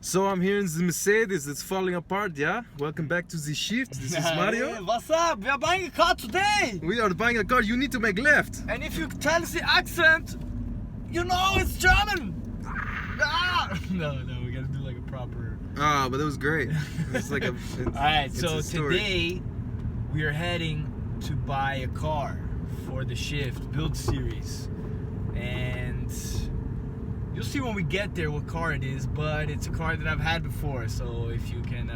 So I'm here in the Mercedes, it's falling apart, yeah? Welcome back to the shift, this is Mario. Hey, what's up? We are buying a car today! We are buying a car, you need to make left. And if you tell the accent, you know it's German! No, we gotta do like a proper... Ah, but that was great. It's like a... Alright, so today we are heading to buy a car for the Shift Build Series. And you'll see when we get there what car it is, but it's a car that I've had before, so if you can,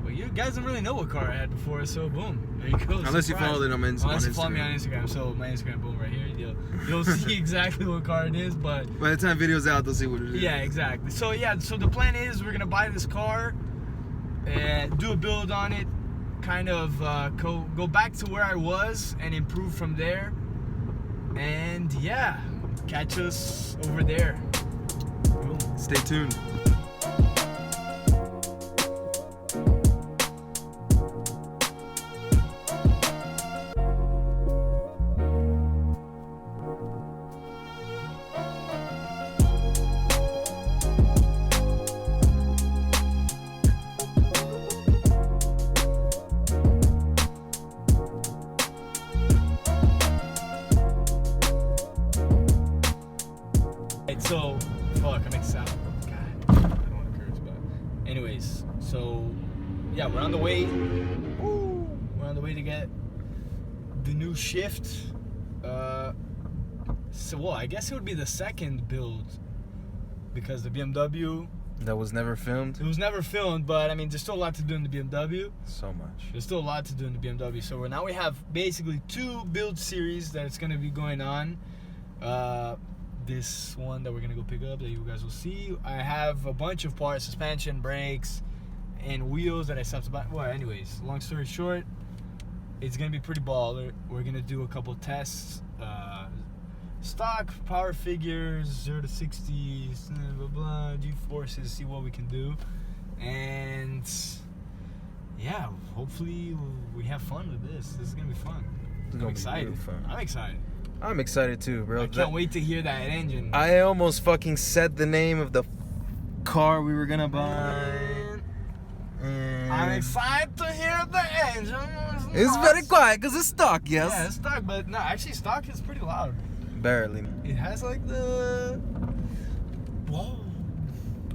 well, you guys don't really know what car I had before, so boom, there you go. Unless you followed it on Instagram. Unless you follow me on Instagram, so my Instagram, boom, right here, you'll see exactly what car it is, but... By the time video's out, they'll see what it is. Yeah, exactly. So yeah, so the plan is we're gonna buy this car, and do a build on it, kind of go back to where I was and improve from there, and yeah, catch us over there. Cool. Stay tuned. So, fuck, I'm excited. God, I don't want to curse, but anyways, so yeah, we're on the way. Woo! We're on the way to get the new Shift. So, well, I guess it would be the second build because the BMW. That was never filmed? It was never filmed, but I mean, there's still a lot to do in the BMW. So much. There's still a lot to do in the BMW. So now we have basically 2 build series that it's going to be going on. This one that we're gonna go pick up that you guys will see. I have a bunch of parts, suspension, brakes, and wheels that I still have to buy. Well, anyways, long story short, it's gonna be pretty baller. We're gonna do a couple tests, stock power figures, 0 to 60, blah blah, G-forces, see what we can do, and yeah, hopefully we have fun with this. This is gonna be fun. I'm excited. Really fun. I'm excited. I'm excited too, bro. I can't wait to hear that engine. I almost fucking said the name of the car we were gonna buy. I'm excited to hear the engine. It's very quiet because it's stock, yes. Yeah, it's stock, but no, actually stock is pretty loud. Barely. It has like the... Whoa.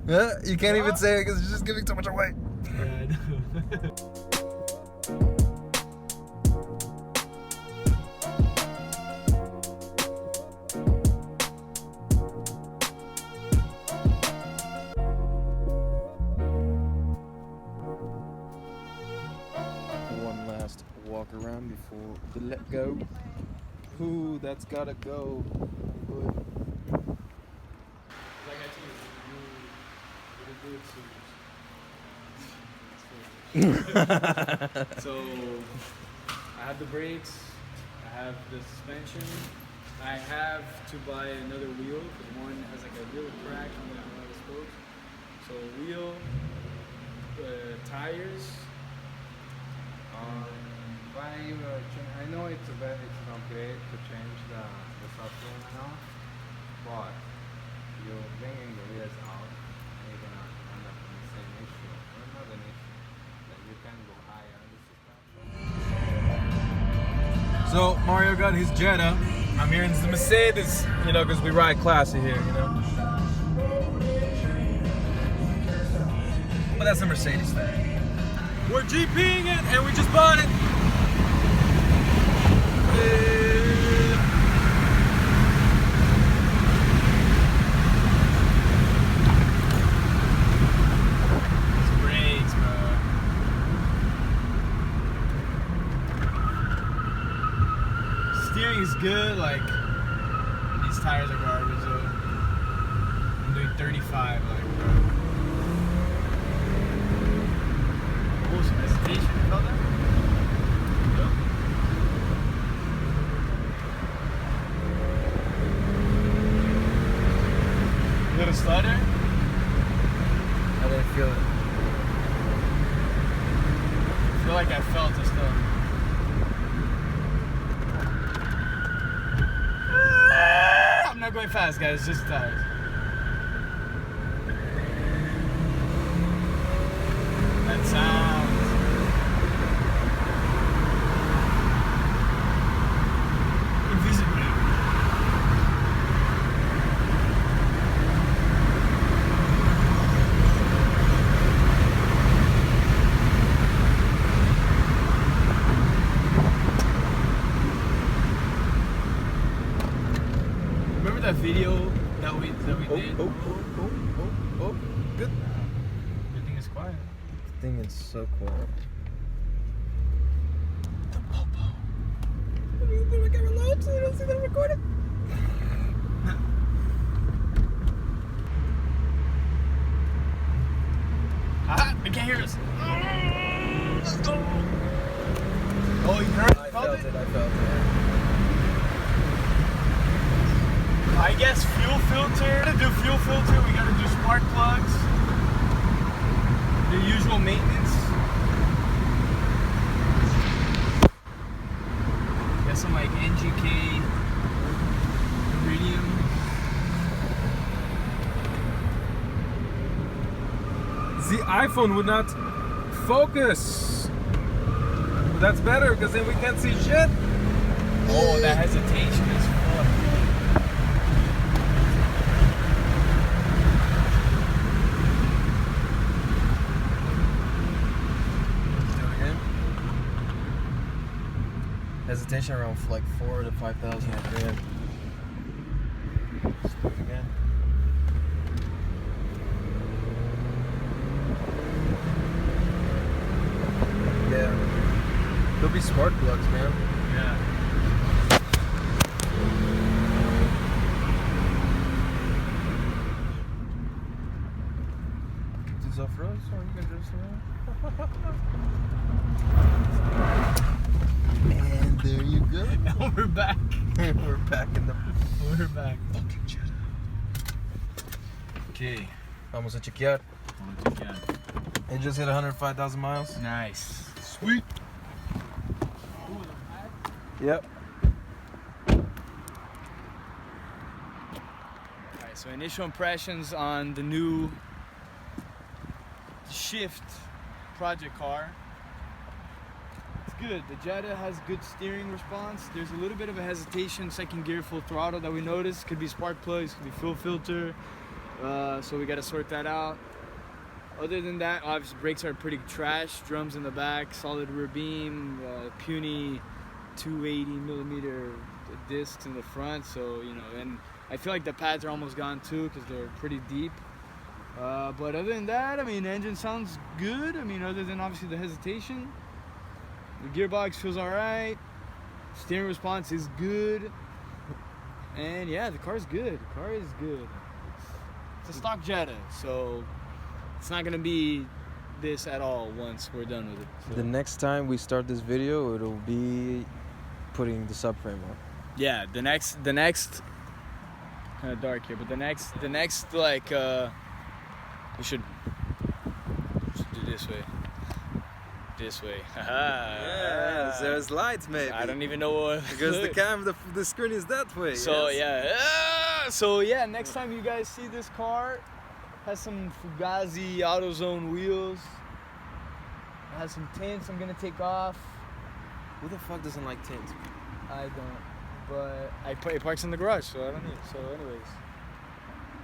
Yeah, you can't even say it because it's just giving too much away. Yeah, I know. Walk around before the let go. Ooh, that's gotta go. Like I told you, so I have the brakes, I have the suspension, I have to buy another wheel because one has like a little crack on one of the spokes. So wheel, tires. I know it's not great to change the software now, but you're bringing the wheels out, and you're gonna end up in the same issue, or not an issue, that you can go higher. So Mario got his Jetta. I'm here in the Mercedes, you know, because we ride classy here, you know. But that's a Mercedes thing. We're GPing it, and we just bought it. Brakes, bro. Steering is good, like these tires are garbage though. I'm doing 35, like, bro. Oh, some hesitation, you felt that? Little stutter? I didn't feel it. I feel like I felt it still. I'm not going fast, guys, just tires. that sound. Invisibly. Remember that video that we did? Oh. Good. Good thing it's quiet. This thing is so cool. The popo. The camera low so you don't see that I'm recording. Ah, they can't hear us. Let's go. Oh, you heard? I felt it. I guess fuel filter. To do fuel filter, we gotta do spark plugs. The usual maintenance. Got some like NGK iridium. The iPhone would not focus. But that's better because then we can't see shit. Oh, that hesitation is fuck. Do it again. Hesitation around like 4,000 to 5,000 RPM. Let's do it again. Yeah. There'll be spark plugs, man. Yeah. This is off-road, so you can just and there you go. Now we're back. We're back in the We're back. fucking Jetta. Okay. Vamos a chequear. It just hit 105,000 miles. Nice. Sweet. Yep. Alright, so initial impressions on the new Shift project car. It's good. The Jetta has good steering response. There's a little bit of a hesitation, second gear, full throttle that we noticed. Could be spark plugs, could be fuel filter. So we got to sort that out. Other than that, obviously brakes are pretty trash. Drums in the back, solid rear beam, puny 280mm discs in the front. So, you know, and I feel like the pads are almost gone too because they're pretty deep. But other than that, I mean, the engine sounds good. I mean, other than obviously the hesitation, the gearbox feels all right. Steering response is good. And yeah, the car's good. The car is good. It's a stock Jetta, so it's not gonna be this at all once we're done with it. So. The next time we start this video, it'll be putting the subframe on. Yeah, the next kind of dark here, but the next like we should do this way. This way. Yeah, there's lights maybe. I don't even know what. Because the camera, the screen is that way. So yes. yeah. So yeah, next time you guys see this car, has some Fugazi AutoZone wheels. It has some tints I'm gonna take off. Who the fuck doesn't like tints? I don't, but it parks in the garage, so I don't need it. So anyways,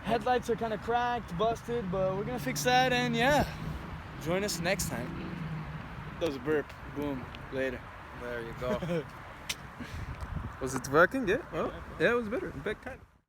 headlights are kind of cracked, busted, but we're gonna fix that, and yeah, join us next time. That was a burp. Boom. Later. There you go. Was it working? Yeah. Oh, yeah, it was better. Back kind.